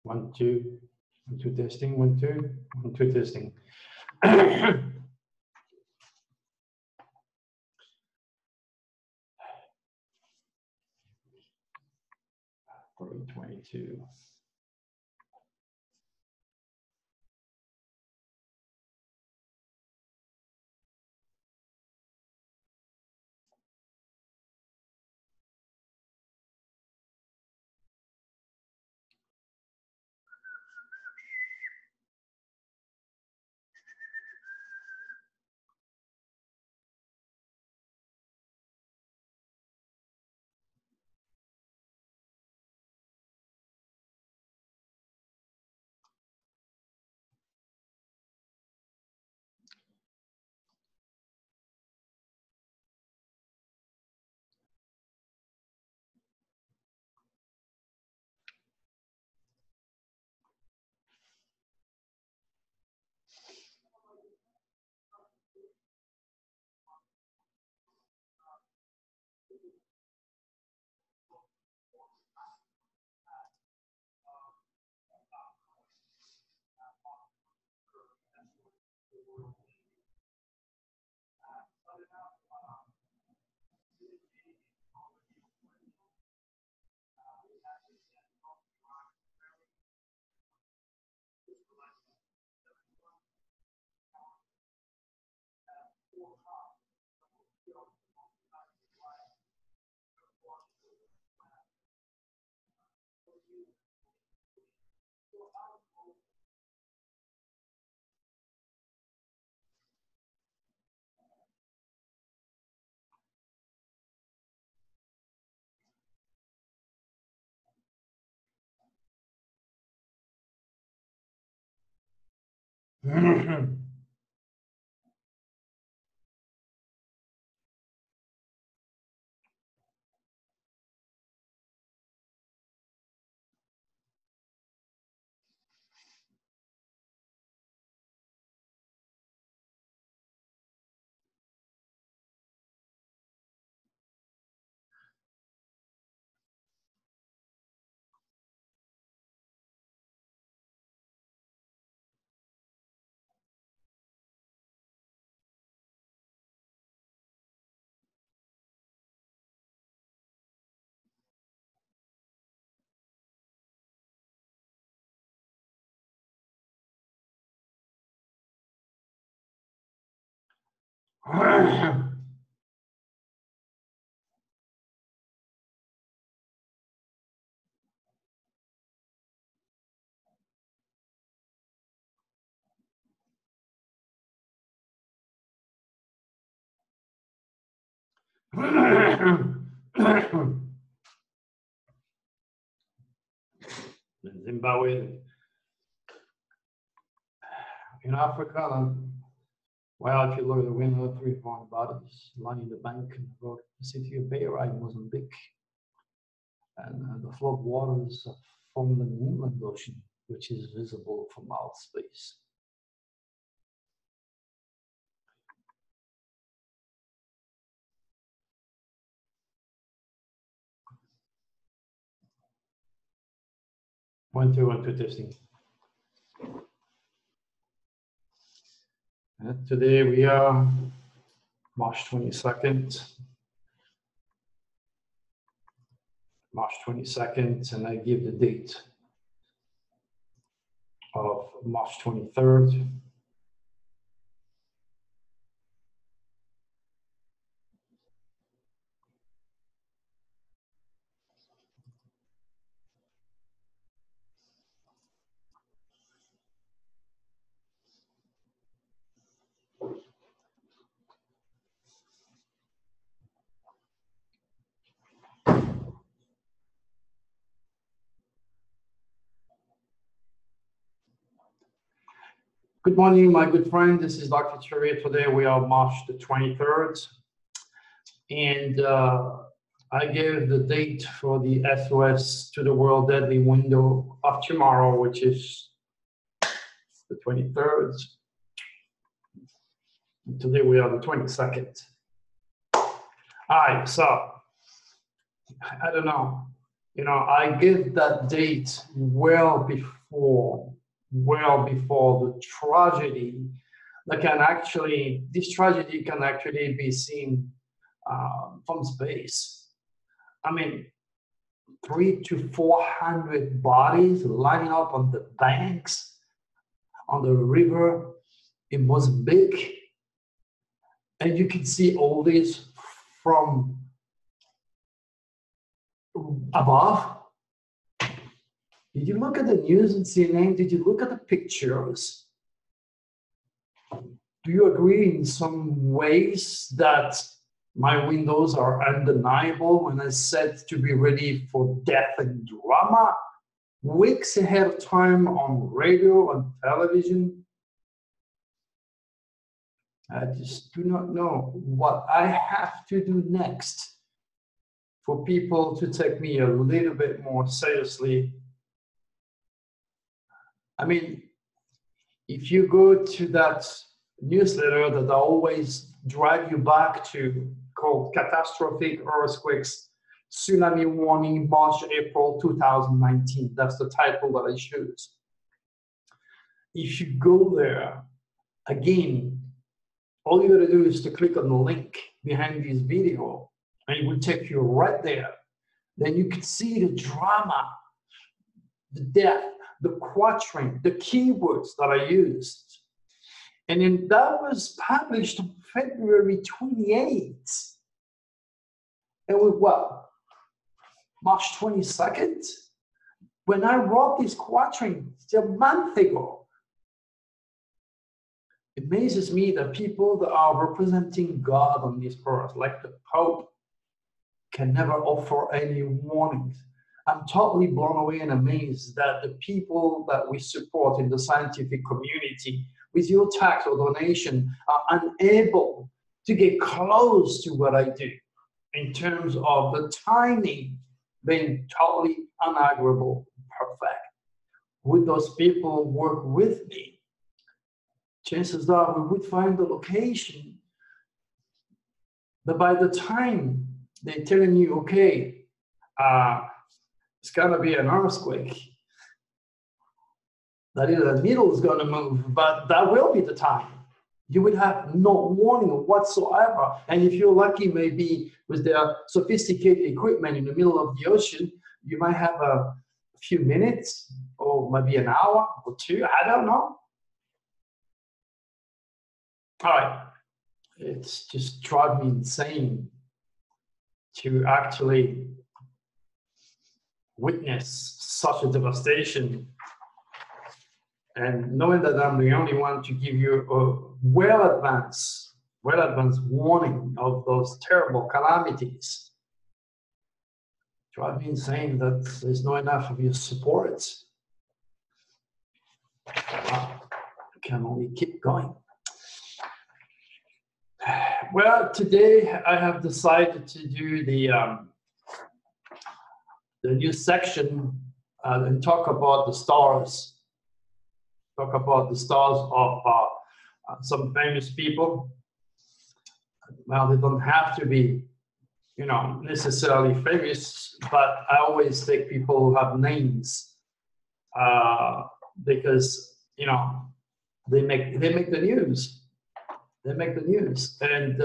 1, 2, 1, 2 testing, 1, 2, 1, 2 testing. 322. Zimbabwe, in Africa, well, if you look at the wind of 3 foreign bodies lining the bank and the road, the city of Beira in Mozambique, and the flood waters from the inland ocean, which is visible from outer space. One, two testing. Today we are March 22nd. March 22nd, and I give the date of March 23rd. Good morning, my good friend. This is Dr. Turi. Today we are March the 23rd. And I gave the date for the SOS to the world deadly window of tomorrow, which is the 23rd. And today we are the 22nd. All right, so I don't know. You know, I get that date well before the tragedy that can actually, this tragedy can actually be seen from space. I mean, 300 to 400 bodies lining up on the banks, on the river in Mozambique. And you can see all this from above. Did you look at the news on CNN? Did you look at the pictures? Do you agree in some ways that my windows are undeniable when I said to be ready for death and drama weeks ahead of time on radio and television? I just do not know what I have to do next for people to take me a little bit more seriously. I mean, if you go to that newsletter that I always drag you back to, called Catastrophic Earthquakes, Tsunami Warning, March, April 2019. That's the title that I choose. If you go there, again, all you gotta do is to click on the link behind this video, and it will take you right there. Then you can see the drama, the death, the quatrain, the keywords that I used. And then that was published on February 28th. And with what? March 22nd? When I wrote this quatrain, it's a month ago. It amazes me that people that are representing God on this earth, like the Pope, can never offer any warnings. I'm totally blown away and amazed that the people that we support in the scientific community with your tax or donation are unable to get close to what I do in terms of the timing being totally unarguable, perfect. Would those people work with me? Chances are we would find the location, but by the time they're telling you, okay, it's gonna be an earthquake, that is, the needle is gonna move, but that will be the time. You would have no warning whatsoever. And if you're lucky, maybe with their sophisticated equipment in the middle of the ocean, you might have a few minutes or maybe an hour or two, I don't know. All right, it's just drives me insane to actually witness such a devastation, and knowing that I'm the only one to give you a well advanced warning of those terrible calamities, drives me insane that there's not enough of your support. I can only keep going. Well, today I have decided to do the new section and talk about the stars. Talk about the stars of some famous people. Well, they don't have to be, you know, necessarily famous, but I always take people who have names because, you know, they make the news. They make the news, and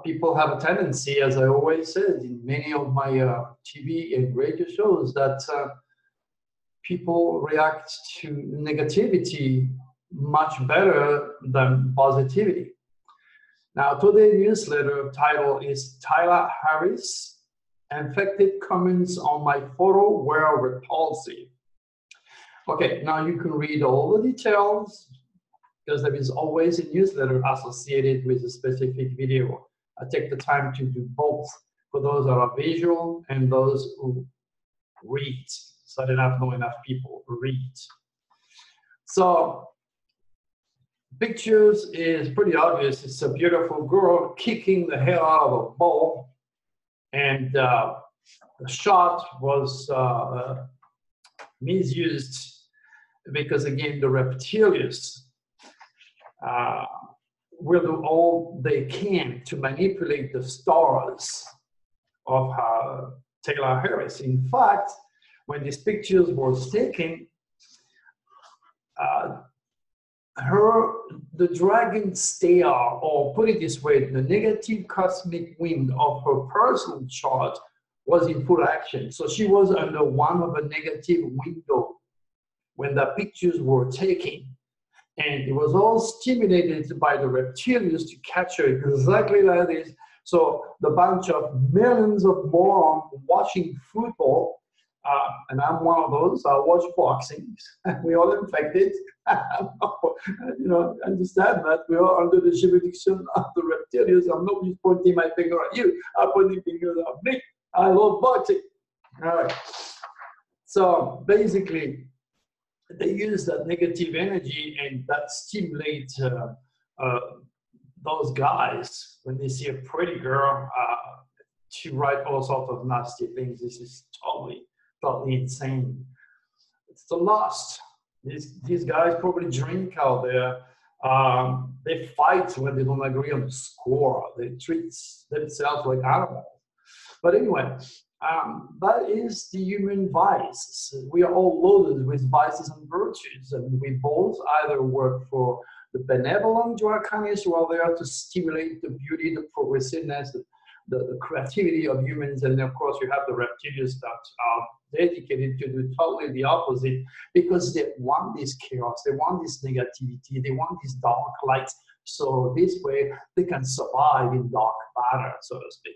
people have a tendency, as I always said in many of my TV and radio shows, that people react to negativity much better than positivity. Now, today's newsletter title is Tyler Harris, Infected Comments on My Photo Were Repulsive. Okay, now you can read all the details, because there is always a newsletter associated with a specific video. I take the time to do both for those that are visual and those who read. So I don't have enough people who read. So pictures is pretty obvious. It's a beautiful girl kicking the hell out of a ball. And the shot was misused because, again, the reptilians will do all they can to manipulate the stars of Taylor Harris. In fact, when these pictures were taken, the dragon star, or put it this way, the negative cosmic wind of her personal chart was in full action. So she was under one of a negative window when the pictures were taken. And it was all stimulated by the reptilians to catch her exactly like this. So the bunch of millions of morons watching football, and I'm one of those, I watch boxing, we all infected. You know, understand that we are under the jurisdiction of the reptilians. I'm not just pointing my finger at you, I'm pointing fingers at me. I love boxing. All right. So basically, they use that negative energy and that stimulates those guys when they see a pretty girl to write all sorts of nasty things. This is totally insane. It's the lust. These guys probably drink out there. They fight when they don't agree on the score. They treat themselves like animals. But anyway, that is the human vice. We are all loaded with vices and virtues, and we both either work for the benevolent draconists who are there to stimulate the beauty, the progressiveness, the creativity of humans, and of course you have the reptilians that are dedicated to do totally the opposite, because they want this chaos, they want this negativity, they want this dark light, so this way they can survive in dark matter, so to speak.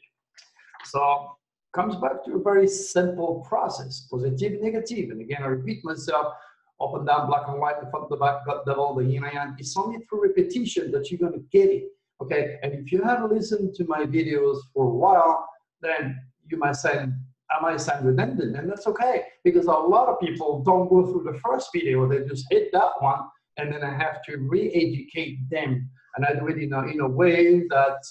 So comes back to a very simple process: positive, negative. And again, I repeat myself: up and down, black and white, the front, the back, God, devil, the yin and yang. It's only through repetition that you're going to get it. Okay, and if you haven't listened to my videos for a while, then you might say, I might sound redundant, and that's okay, because a lot of people don't go through the first video, they just hit that one, and then I have to re-educate them, and I do it in a way that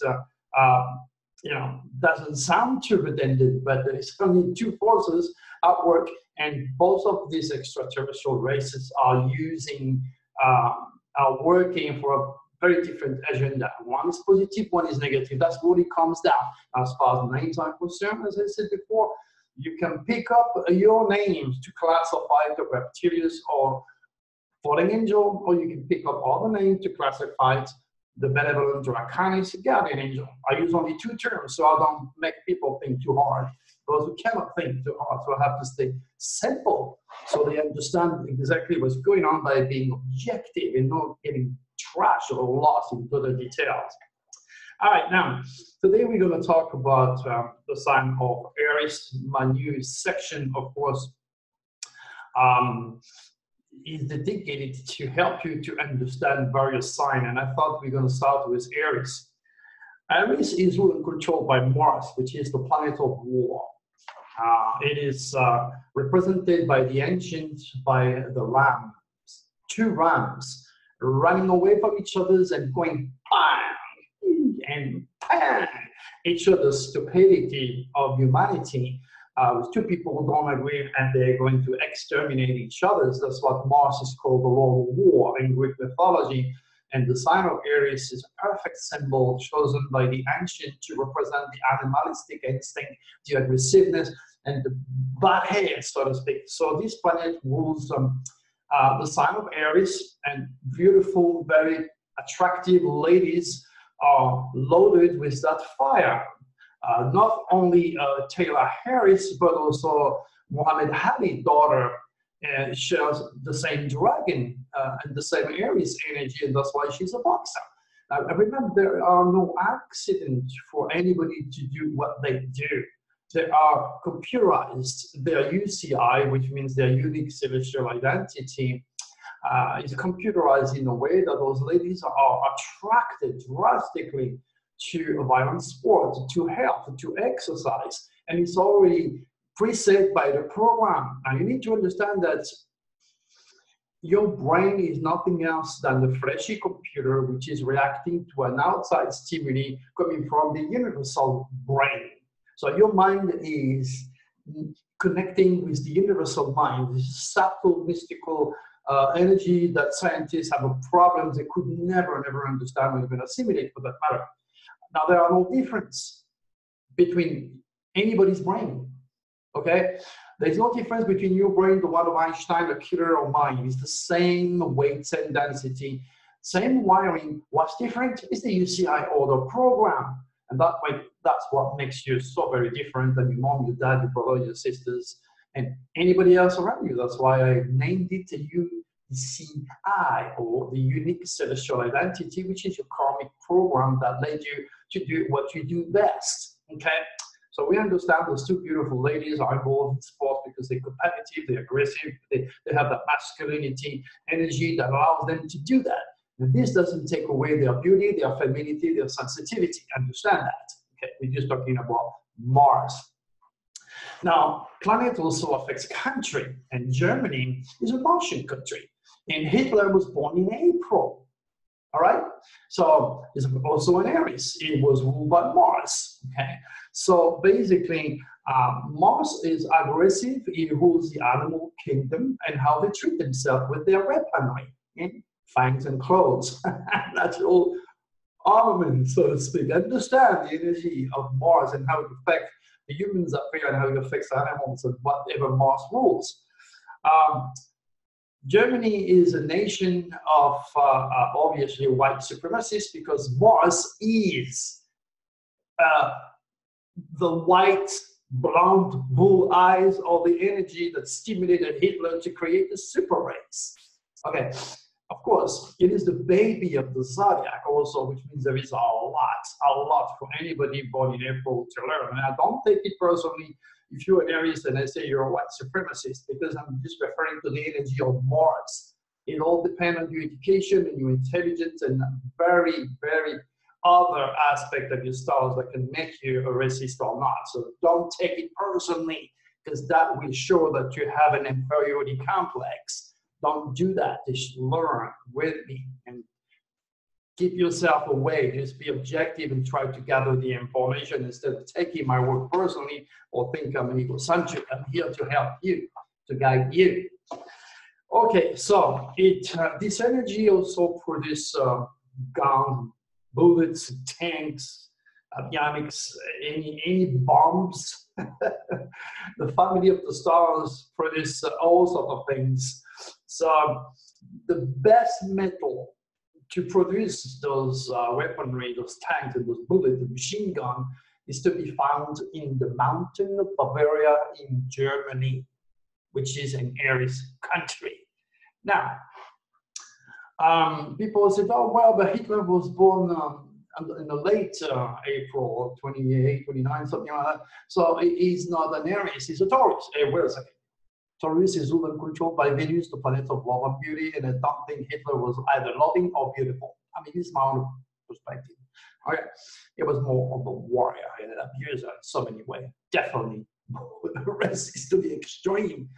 you know, doesn't sound too redundant, but there's only two forces at work, and both of these extraterrestrial races are working for a very different agenda. One is positive, one is negative. That's what it comes down. As far as names are concerned, as I said before, you can pick up your names to classify the reptilians or falling angel, or you can pick up all the names to classify the benevolent draconis guardian angel. I use only two terms, so I don't make people think too hard. Those who cannot think too hard, so I have to stay simple, so they understand exactly what's going on by being objective and not getting trashed or lost into the details. All right, now, today we're going to talk about the sign of Aries. My new section, of course, is dedicated to help you to understand various signs, and I thought we're going to start with Aries. Aries is ruled and controlled by Mars, which is the planet of war. It is represented by the ancients by the rams, two rams running away from each other and going bang and bang, each other's stupidity of humanity. With two people who don't agree and they're going to exterminate each other. That's what Mars is called, the Lord of War in Greek mythology. And the sign of Aries is a perfect symbol chosen by the ancient to represent the animalistic instinct, the aggressiveness, and the bad head, so to speak. So this planet rules the sign of Aries, and beautiful, very attractive ladies are loaded with that fire. Not only Taylor Harris, but also Muhammad Ali's daughter shares the same dragon and the same Aries energy, and that's why she's a boxer. Now, remember, there are no accidents for anybody to do what they do. They are computerized. Their UCI, which means their unique celestial identity, is computerized in a way that those ladies are attracted drastically to a violent sport, to health, to exercise, and it's already preset by the program. Now you need to understand that your brain is nothing else than the fleshy computer which is reacting to an outside stimuli coming from the universal brain. So your mind is connecting with the universal mind, this subtle, mystical energy that scientists have a problem they could never understand or even assimilate, for that matter. Now, there are no difference between anybody's brain. Okay? There's no difference between your brain, the one of Einstein, the killer, or mine. It's the same weight and density, same wiring. What's different is the UCI order program. And that way, that's what makes you so very different than your mom, your dad, your brother, your sisters, and anybody else around you. That's why I named it UCI, or the unique celestial identity, which is your karmic program that led you to do what you do best. Okay? So we understand those two beautiful ladies are involved in sports because they're competitive, they're aggressive, they have that masculinity energy that allows them to do that. And this doesn't take away their beauty, their femininity, their sensitivity. Understand that. Okay, we're just talking about Mars. Now, planet also affects country, and Germany is a Martian country. And Hitler was born in April. All right? So he's also an Aries. He was ruled by Mars. Okay? So basically, Mars is aggressive. He rules the animal kingdom and how they treat themselves with their weaponry, fangs and claws. That's all armament, so to speak. Understand the energy of Mars and how it affects the humans up here and how it affects animals and whatever Mars rules. Germany is a nation of obviously white supremacists because Mars is the white, blonde, bull eyes, or the energy that stimulated Hitler to create the super race. Okay, of course, it is the baby of the zodiac also, which means there is a lot for anybody born in April to learn. And I don't take it personally if you're an Aries and I say you're a white supremacist, because I'm just referring to the energy of Mars. It all depends on your education and your intelligence and very, very other aspect of your stars that can make you a racist or not. So don't take it personally, because that will show that you have an inferiority complex. Don't do that. Just learn with me and keep yourself away. Just be objective and try to gather the information instead of taking my work personally or think I'm an egocentric. I'm here to help you, to guide you. Okay, so this energy also produces guns, bullets, tanks, avionics, any bombs. The family of the stars produce all sorts of things. So the best metal to produce those weaponry, those tanks and those bullets, the machine gun, is to be found in the mountain of Bavaria in Germany, which is an Aries country. Now, people said, oh, well, but Hitler was born in the late April, 28, 29, something like that. So he's not an Aries, he's a Taurus. Hey, wait a second. Taurus is ruled and controlled by Venus, the planet of love and beauty, and I don't think Hitler was either loving or beautiful. I mean, this is my own perspective. Okay, it was more of a warrior and an abuser in so many ways. Definitely racist to the extreme.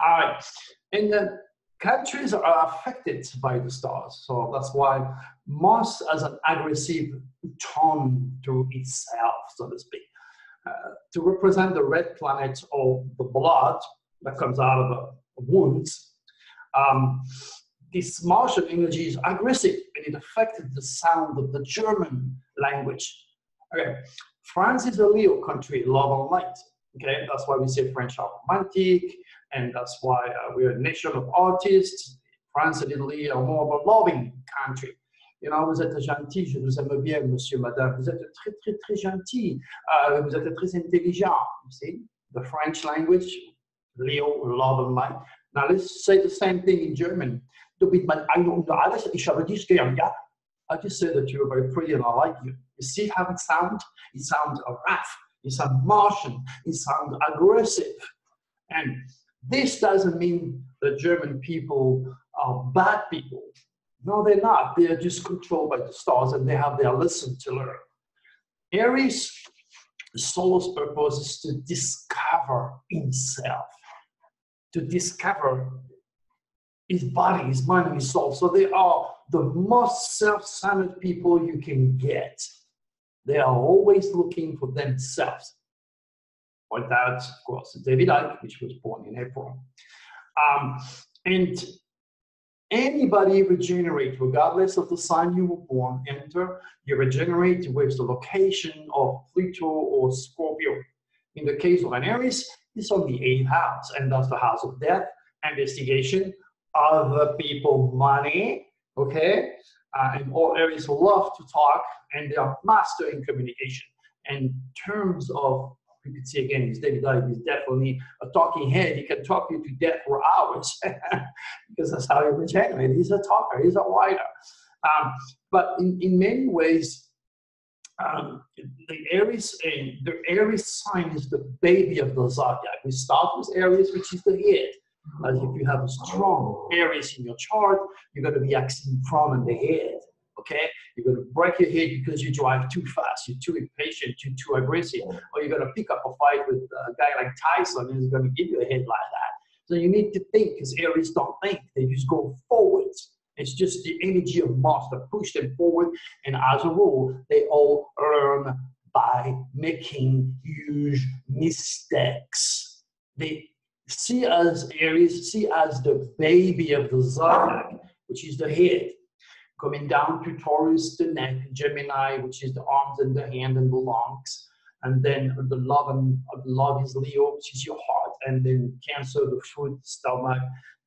All right, and then countries are affected by the stars, so that's why Mars has an aggressive tone to itself, so to speak, to represent the red planet or the blood that comes out of a wound. This Martian energy is aggressive and it affected the sound of the German language. Okay, France is a Leo country, love and light. Okay, that's why we say French are romantic, and that's why we're a nation of artists. France and Italy are more of a loving country. You know, vous êtes gentil, je vous aime bien, monsieur, madame. Vous êtes très, très, très gentil. Vous êtes très intelligent. You see, the French language, Leo, love and light. Now let's say the same thing in German. I just said that you're very pretty and I like you. You see how it sounds? It sounds rough. It sounds Martian. It sounds aggressive. And this doesn't mean the German people are bad people. No, they're not. They are just controlled by the stars and they have their lesson to learn. Aries' soul's purpose is to discover himself, to discover his body, his mind, and his soul. So they are the most self-centered people you can get. They are always looking for themselves. Point out, of course, David Icke, which was born in April. And anybody regenerate, regardless of the sign you were born enter, you regenerate with the location of Pluto or Scorpio. In the case of an Aries, is on the 8th house, and that's the house of death, investigation, other people, money, okay? And all Aries love to talk, and they are master in communication. In terms of, you could say again, his daily life is definitely a talking head. He can talk you to death for hours because that's how he regenerates. He's a talker, he's a writer. But in many ways, the Aries sign is the baby of the zodiac. We start with Aries, which is the head. As if you have a strong Aries in your chart, you're going to be acting from in the head. Okay, you're going to break your head because you drive too fast, you're too impatient, you're too aggressive, or you're going to pick up a fight with a guy like Tyson, and he's going to give you a head like that. So you need to think, because Aries don't think; they just go forwards. It's just the energy of Mars that push them forward, and as a rule, they all learn by making huge mistakes. They see as Aries, see as the baby of the zodiac, which is the head, coming down to Taurus, the neck, Gemini, which is the arms and the hand and the lungs, and then the love is Leo, which is your heart, and then Cancer, the foot, stomach,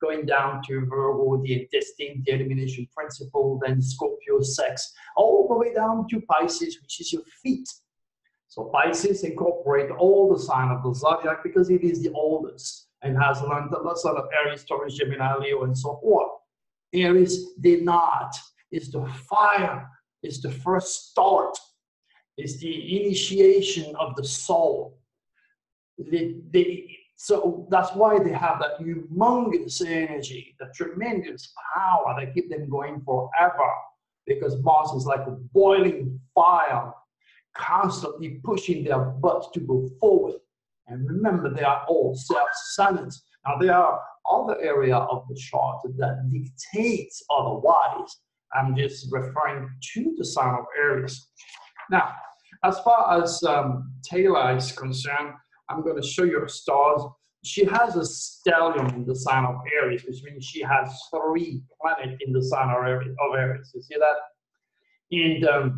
going down to Virgo, the intestine, the elimination principle, then Scorpio, sex, all the way down to Pisces, which is your feet. So Pisces incorporate all the sign of the zodiac because it is the oldest and has learned the lesson of Aries, Taurus, Gemini, Leo, and so forth. Aries did not. It's the fire. It's the first start. It's the initiation of the soul. So that's why they have that humongous energy, the tremendous power that keep them going forever. Because Mars is like a boiling fire, constantly pushing their butts to go forward. And remember, they are all self-centered. Now, there are other areas of the chart that dictates otherwise. I'm just referring to the sign of Aries. Now, as far as Taylor is concerned, I'm going to show you her stars. She has a stellium in the sign of Aries, which means she has 3 planets in the sign of Aries. You see that? And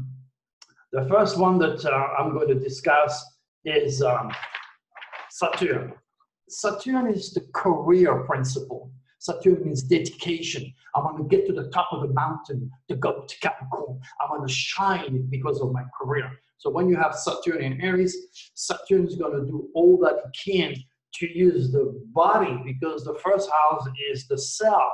the first one that I'm going to discuss is Saturn. Saturn is the career principle. Saturn means dedication. I want to get to the top of the mountain to go to Capricorn. I want to shine because of my career. So when you have Saturn in Aries, Saturn is going to do all that he can to use the body, because the first house is the self,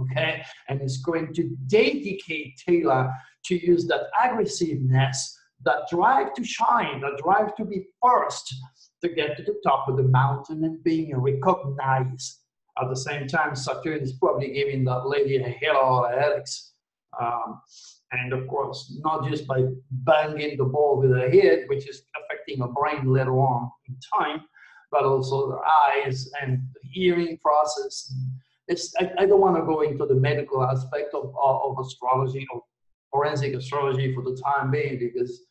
okay? And it's going to dedicate Taylor to use that aggressiveness, that drive to shine, that drive to be first, to get to the top of the mountain and being recognized. At the same time, Saturn is probably giving that lady a hell of a headaches. And of course, not just by banging the ball with her head, which is affecting her brain later on in time, but also the eyes and the hearing process. I don't want to go into the medical aspect of astrology or forensic astrology for the time being, because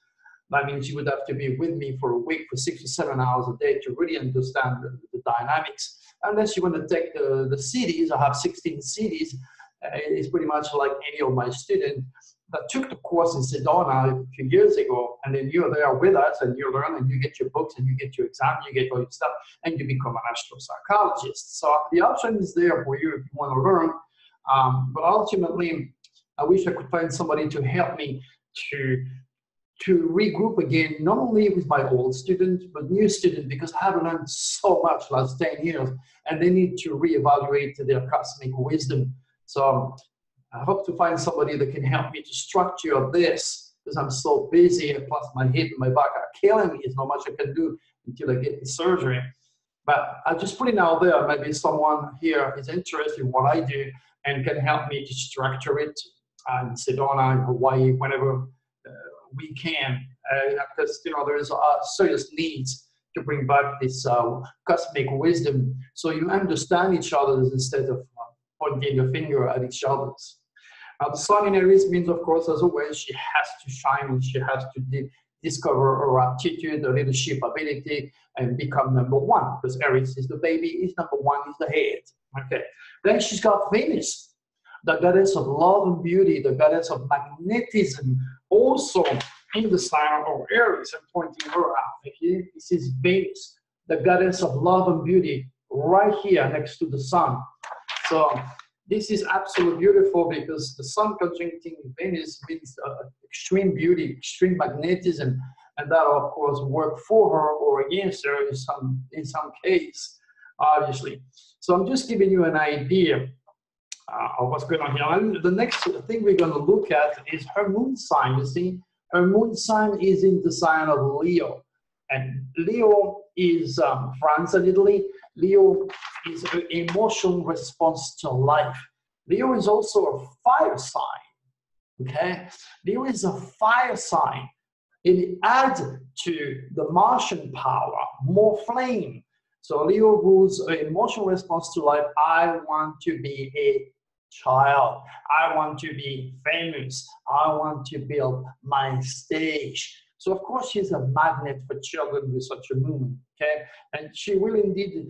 that means you would have to be with me for a week for 6 or 7 hours a day to really understand the dynamics. Unless you want to take the cities, I have 16 cities. It's pretty much like any of my students that took the course in Sedona a few years ago, and then you're there with us and you learn and you get your books and you get your exam, you get all your stuff, and you become an astropsychologist. So the option is there for you if you want to learn. But ultimately, I wish I could find somebody to help me to regroup again, not only with my old students, but new students, because I have learned so much last 10 years, and they need to reevaluate their cosmic wisdom. So I hope to find somebody that can help me to structure this, because I'm so busy, and plus my head and my back are killing me. There's not much I can do until I get the surgery. But I just put it out there. Maybe someone here is interested in what I do and can help me to structure it in Sedona, in Hawaii, whenever we can, because there is serious needs to bring back this cosmic wisdom, so you understand each other instead of pointing your finger at each other's. Now, the Sun in Aries means, of course, as always, she has to shine and she has to discover her aptitude, her leadership ability, and become number one, because Aries is the baby, is number one, is the head. Okay. Then she's got Venus, the goddess of love and beauty, the goddess of magnetism, also in the sign of Aries, and pointing her out. Okay? This is Venus. the goddess of love and beauty, right here next to the sun. So this is absolutely beautiful because the sun conjuncting Venus means extreme beauty, extreme magnetism, and that of course work for her or against her in some case, obviously. So I'm just giving you an idea of what's going on here. And the next thing we're going to look at is her moon sign. You see, her moon sign is in the sign of Leo, and Leo is France and Italy. Leo is an emotional response to life. Leo is also a fire sign, okay? Leo is a fire sign. It adds to the Martian power, more flame. So Leo rules an emotional response to life. I want to be a child. I want to be famous. I want to build my stage. So of course she's a magnet for children with such a moon, okay? And she will indeed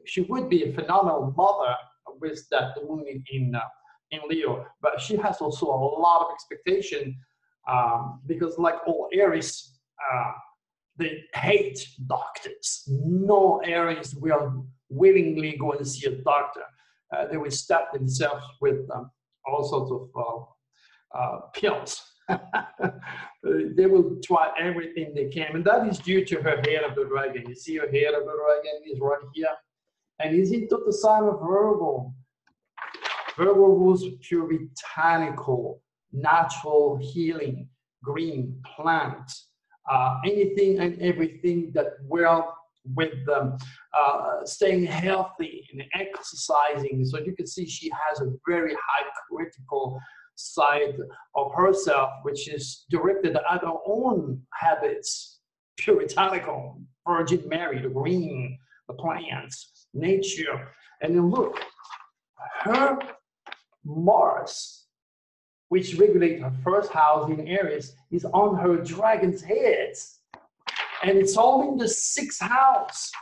she would be a phenomenal mother with that moon in Leo, but she has also a lot of expectation because like all Aries, they hate doctors. No Aries will willingly go and see a doctor. They will stab themselves with all sorts of pills. They will try everything they can, and that is due to her head of the dragon. You see her head of the dragon is right here, and is into the sign of Virgo. Virgo rules puritanical, natural healing, green plants, anything and everything that will with staying healthy and exercising. So you can see she has a very high critical side of herself, which is directed at her own habits, puritanical, Virgin Mary, the green, the plants, nature. And then look, her Mars, which regulates her first house in Aries, is on her dragon's head. And it's all in the 6th house.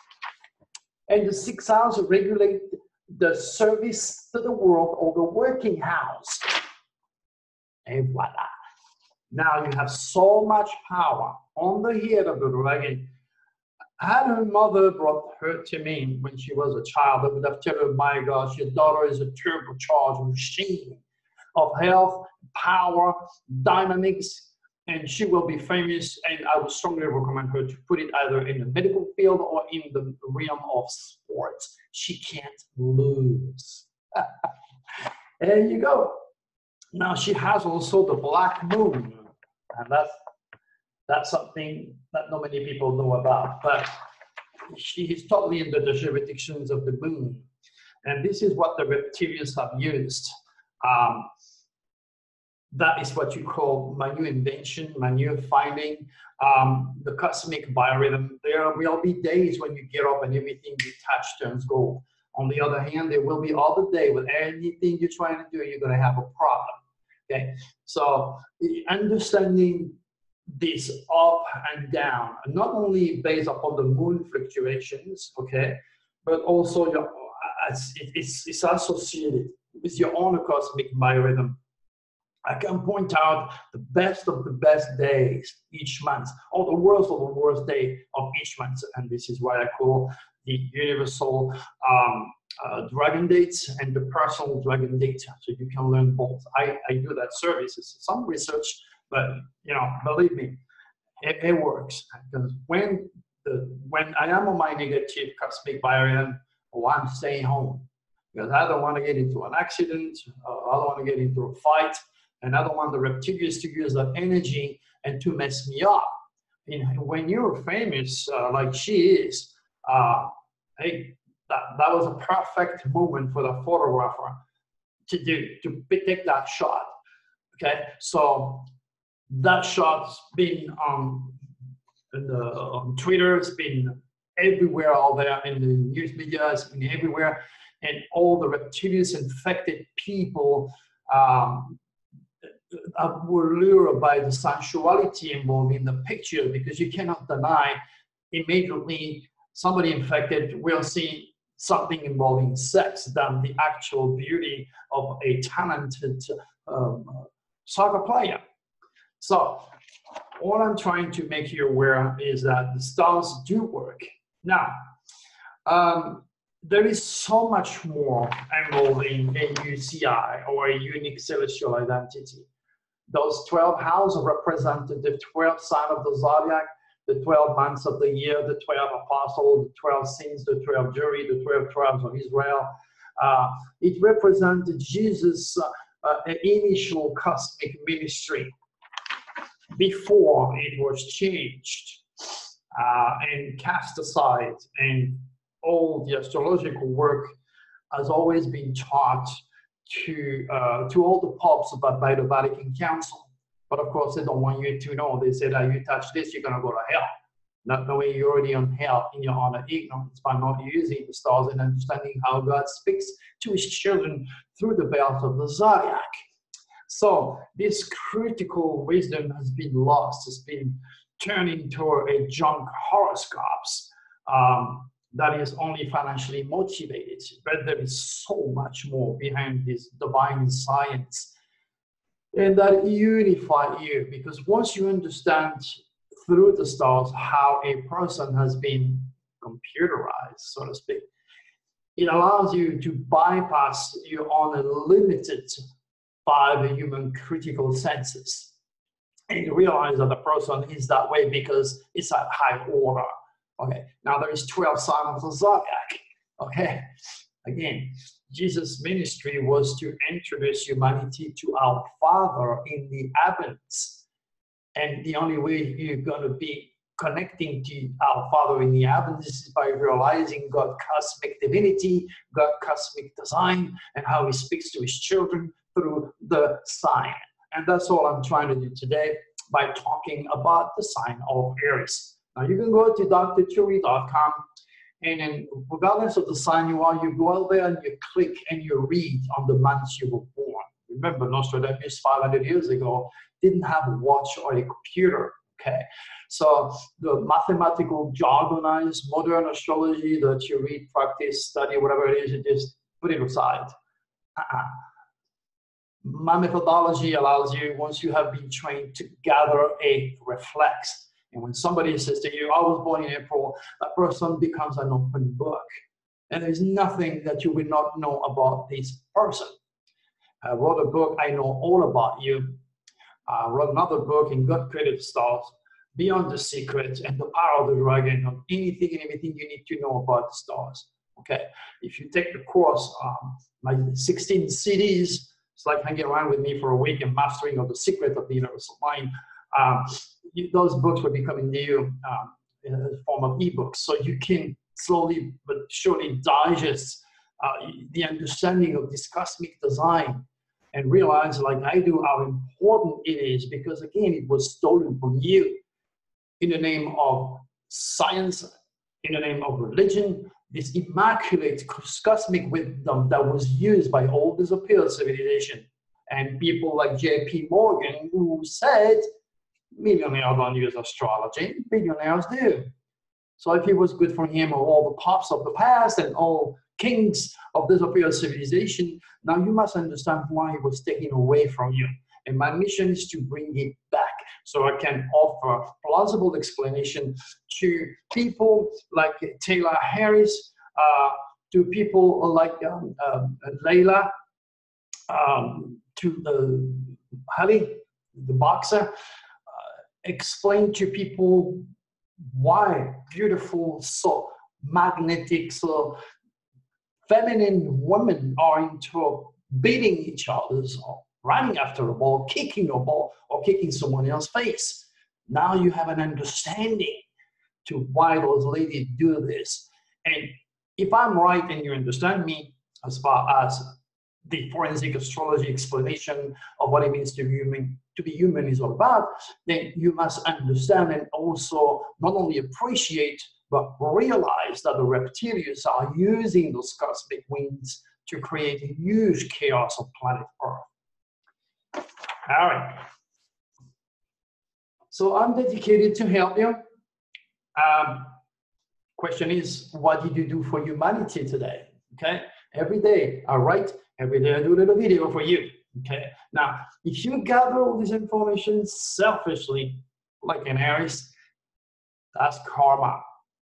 And the 6th house regulates the service to the world or the working house. And voila. Now you have so much power on the head of the dragon. Had her mother brought her to me when she was a child, I would have told her, my gosh, your daughter is a turbocharged machine of health, power, dynamics, and she will be famous. And I would strongly recommend her to put it either in the medical field or in the realm of sports. She can't lose. There you go. Now she has also the black moon, and that's something that not many people know about, but she is totally under the jurisdictions of the moon. And this is what the reptilians have used. That is what you call manu invention, manu finding, the cosmic biorhythm. There will be days when you get up and everything you touch turns gold. On the other hand, there will be other days with anything you're trying to do, you're going to have a problem. Okay, so understanding this up and down, not only based upon the moon fluctuations, okay, but also it's associated with your own cosmic biorhythm. I can point out the best of the best days each month, or the worst of the worst day of each month, and this is what I call the universal dragon dates and the personal dragon date, so you can learn both. I do that service. It's some research, but you know, believe me, it works. Because when I am on my negative cosmic biorhythm, I'm staying home because I don't want to get into an accident. I don't want to get into a fight, and I don't want the reptilians to use that energy and to mess me up. And when you're famous like she is, hey, that was a perfect moment for the photographer to take that shot. Okay, so that shot's been on Twitter, it's been everywhere out there in the news media, it's been everywhere, and all the reptilians infected people were lured by the sensuality involved in the picture, because you cannot deny immediately somebody infected will see something involving sex than the actual beauty of a talented soccer player. So all I'm trying to make you aware is that the stars do work. Now, there is so much more involved in a UCI, or a unique celestial identity. Those 12 houses represented the 12 signs of the zodiac, the 12 months of the year, the 12 apostles, the 12 sins, the 12 jury, the 12 tribes of Israel. It represented Jesus' initial cosmic ministry before it was changed and cast aside, and all the astrological work has always been taught to all the popes by the Vatican Council. But of course, they don't want you to know. They said that you touch this, you're going to go to hell. Not knowing you're already on hell in your own ignorance by not using the stars and understanding how God speaks to his children through the belt of the zodiac. So this critical wisdom has been lost. It's been turned into a junk horoscopes that is only financially motivated. But there is so much more behind this divine science, and that unify you, because once you understand through the stars how a person has been computerized, so to speak, it allows you to bypass your own limited by the human critical senses, and you realize that the person is that way because it's at high order. Okay, now there is 12 signs of the zodiac. Okay, again, Jesus' ministry was to introduce humanity to our Father in the heavens, and the only way you're going to be connecting to our Father in the heavens is by realizing God's cosmic divinity, God's cosmic design, and how he speaks to his children through the sign. And that's all I'm trying to do today by talking about the sign of Aries. Now you can go to dr.turi.com, and then regardless of the sign you are, you go out there and you click and you read on the months you were born. Remember, Nostradamus 500 years ago didn't have a watch or a computer. Okay, so the mathematical jargonized modern astrology that you read, practice, study, whatever it is, you just put it aside. My methodology allows you, once you have been trained, to gather a reflex. And when somebody says to you, I was born in April, that person becomes an open book. And there's nothing that you will not know about this person. I wrote a book, I Know All About You. I wrote another book, In God Created the Stars, Beyond the Secret and the Power of the Dragon, on anything and everything you need to know about the stars. Okay, if you take the course, my 16 CDs, it's like hanging around with me for a week and mastering of the secret of the universal mind. Those books will be coming to you in the form of ebooks, so you can slowly but surely digest the understanding of this cosmic design and realize, like I do, how important it is, because again, it was stolen from you in the name of science, in the name of religion, this immaculate cosmic wisdom that was used by all disappeared civilization and people like J.P. Morgan, who said millionaires don't use astrology, billionaires do. So if it was good for him, or all the pops of the past and all kings of disappeared civilization, now you must understand why it was taken away from you. And my mission is to bring it back, so I can offer plausible explanation to people like Taylor Harris, to people like Layla, to Ali, the boxer. Explain to people why beautiful, so magnetic, so feminine women are into beating each other, or running after a ball, kicking a ball, or kicking someone else's face. Now you have an understanding to why those ladies do this. And if I'm right and you understand me as far as the forensic astrology explanation of what it means to be human is all about, then you must understand and also not only appreciate, but realize that the reptilians are using those cosmic winds to create a huge chaos on planet Earth. All right. So I'm dedicated to help you. Question is, what did you do for humanity today? Okay. Every day I write, every day I do a little video for you. Okay. Now, if you gather all this information selfishly, like an Aries, that's karma.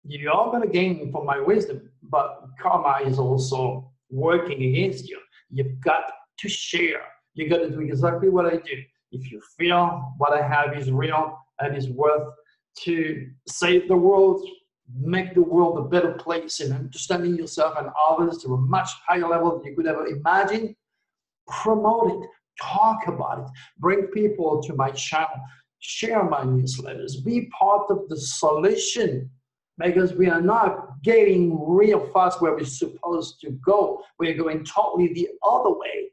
You are going to gain from my wisdom, but karma is also working against you. You've got to share. You got to do exactly what I do. If you feel what I have is real and is worth to save the world, make the world a better place, and understanding yourself and others to a much higher level than you could ever imagine, promote it, talk about it, bring people to my channel, share my newsletters, be part of the solution, because we are not getting real fast where we're supposed to go. We're going totally the other way.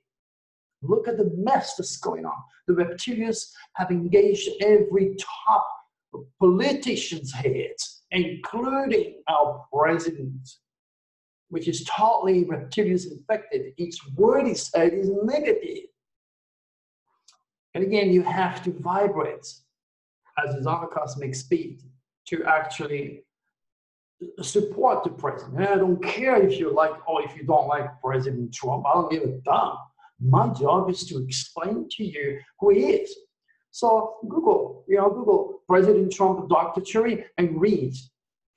Look at the mess that's going on. The reptilians have engaged every top politician's heads, including our president, which is totally reptilians infected. Each word he said is negative. And again, you have to vibrate as is on a cosmic speed to actually support the president. And I don't care if you like or if you don't like President Trump. I don't give a damn. My job is to explain to you who he is. So Google President Trump, dr.turi, and read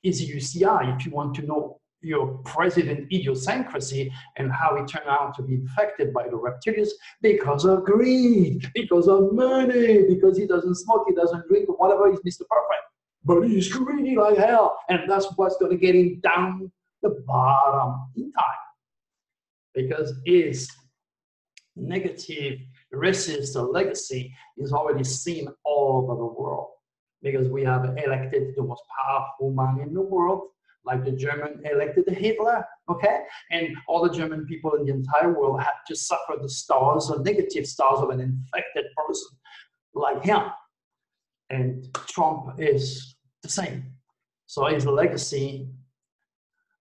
his UCI if you want to know your president idiosyncrasy and how he turned out to be infected by the reptilians because of greed, because of money, because he doesn't smoke, he doesn't drink, whatever, he's Mr. Perfect. But he's greedy like hell, and that's what's going to get him down the bottom in time. Because his negative racist legacy is already seen all over the world. Because we have elected the most powerful man in the world, like the German elected Hitler, okay? And all the German people in the entire world had to suffer the stars or negative stars of an infected person like him. And Trump is the same. So his legacy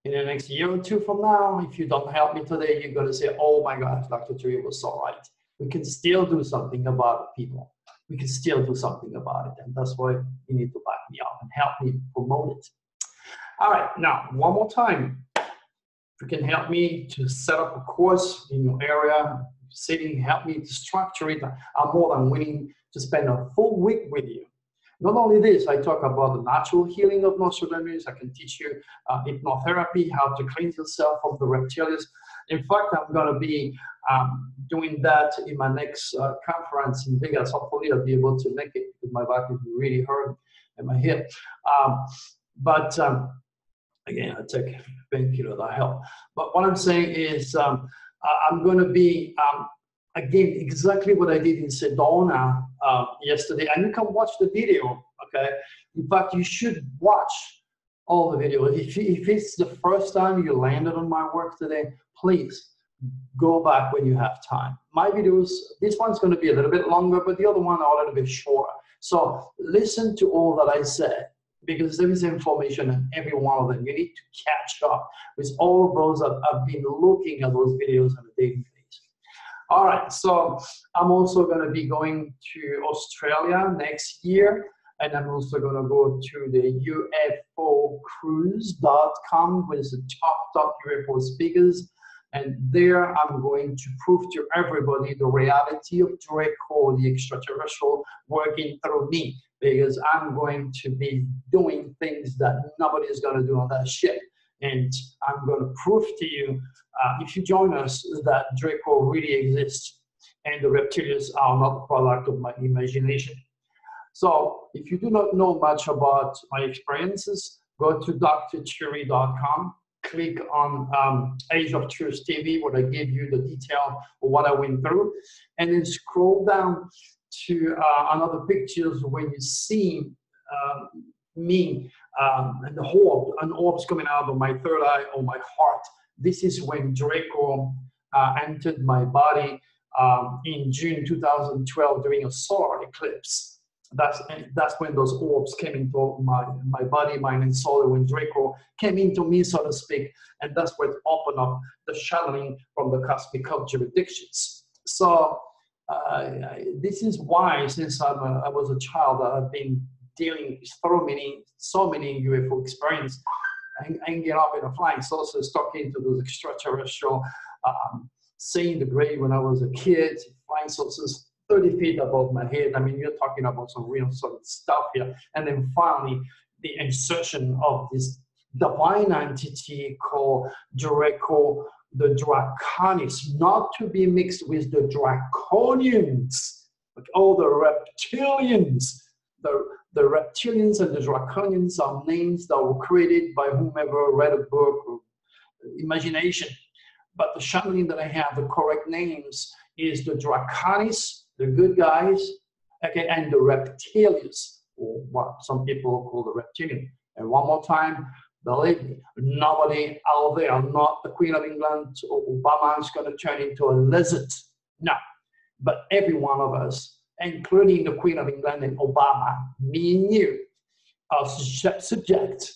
in the next year or two from now, if you don't help me today, you're going to say, oh my gosh, Dr. Turi was so right. We can still do something about it, people. We can still do something about it. And that's why you need to back me up and help me promote it. All right, now, one more time. If you can help me to set up a course in your area, sitting, help me to structure it, I'm more than willing to spend a full week with you. Not only this, I talk about the natural healing of Nostradamus. I can teach you hypnotherapy, how to cleanse yourself from the reptilians. In fact, I'm going to be doing that in my next conference in Vegas. Hopefully, I'll be able to make it because my back is really hurt and my hip. Again, I take painkiller that help. But what I'm saying is I'm going to be, again, exactly what I did in Sedona yesterday. And you can watch the video, okay? In fact, you should watch all the videos. If it's the first time you landed on my work today, please go back when you have time. My videos, this one's going to be a little bit longer, but the other one are a little bit shorter. So listen to all that I said, because there is information in every one of them. You need to catch up with all of those that have been looking at those videos on a daily basis. All right, so I'm also going to be going to Australia next year, and I'm also going to go to the UFOcruise.com with the top UFO speakers. And there I'm going to prove to everybody the reality of Draco, the extraterrestrial, working through me, because I'm going to be doing things that nobody is going to do on that ship. And I'm going to prove to you, if you join us, that Draco really exists and the reptilians are not a product of my imagination. So if you do not know much about my experiences, go to dr.turi.com. Click on Age of Truth TV, where I give you the detail of what I went through, and then scroll down to another pictures where you see me and the orbs coming out of my third eye or my heart. This is when Draco entered my body in June 2012 during a solar eclipse. That's when those orbs came into my body, mind, and soul, when Draco came into me, so to speak, and that's what opened up the channeling from the cosmic jurisdictions. So this is why, since I was a child, I've been dealing with so many UFO experiences, hanging up in a flying saucers, talking to those extraterrestrial, seeing the grave when I was a kid, flying saucers 30 feet above my head. I mean, you're talking about some real solid stuff here. And then finally, the insertion of this divine entity called Draco, the Draconis, not to be mixed with the Draconians, like all the reptilians. The reptilians and the Draconians are names that were created by whomever read a book or imagination. But the shaman that I have, the correct names, is the Draconis, the good guys, okay, and the reptilians, or what some people call the reptilian. And one more time, believe me, nobody out there, not the Queen of England or Obama, is going to turn into a lizard. No, but every one of us, including the Queen of England and Obama, me and you, are subject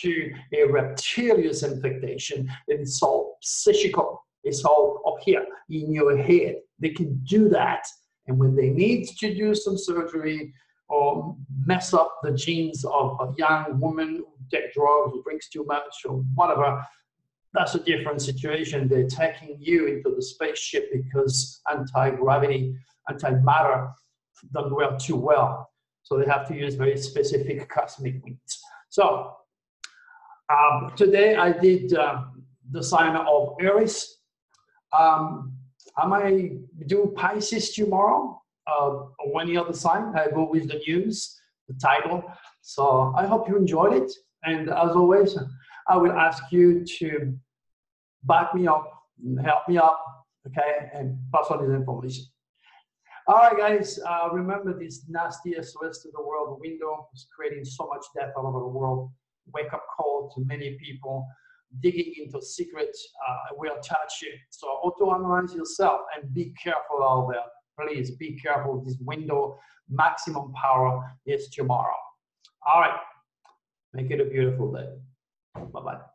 to a reptilian infectation. It's all psychical. It's all up here in your head. They can do that. And when they need to do some surgery or mess up the genes of a young woman who takes drugs, who drinks too much, or whatever, that's a different situation. They're taking you into the spaceship because anti-gravity, antimatter don't work too well. So they have to use very specific cosmic winds. So today I did the sign of Aries. I might do Pisces tomorrow, or any other sign. I go with the news, the title. So I hope you enjoyed it. And as always, I will ask you to back me up, help me up, okay, and pass on this information. All right, guys, remember this nasty SOS to the world window is creating so much death all over the world. Wake up call to many people. Digging into secrets will touch you. So auto-analyze yourself and be careful out there. Please be careful. This window, maximum power is tomorrow. All right. Make it a beautiful day. Bye-bye.